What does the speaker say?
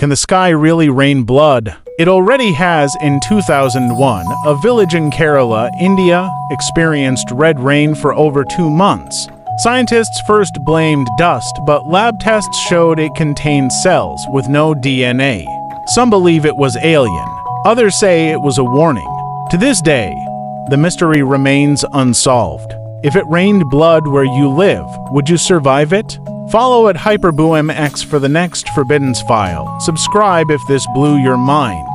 Can the sky really rain blood? It already has. In 2001, a village in Kerala, India, experienced red rain for over 2 months. Scientists first blamed dust, but lab tests showed it contained cells with no DNA. Some believe it was alien. Others say it was a warning. To this day, the mystery remains unsolved. If it rained blood where you live, would you survive it? Follow at HYPERBOOMX for the next Forbidden File. Subscribe if this blew your mind.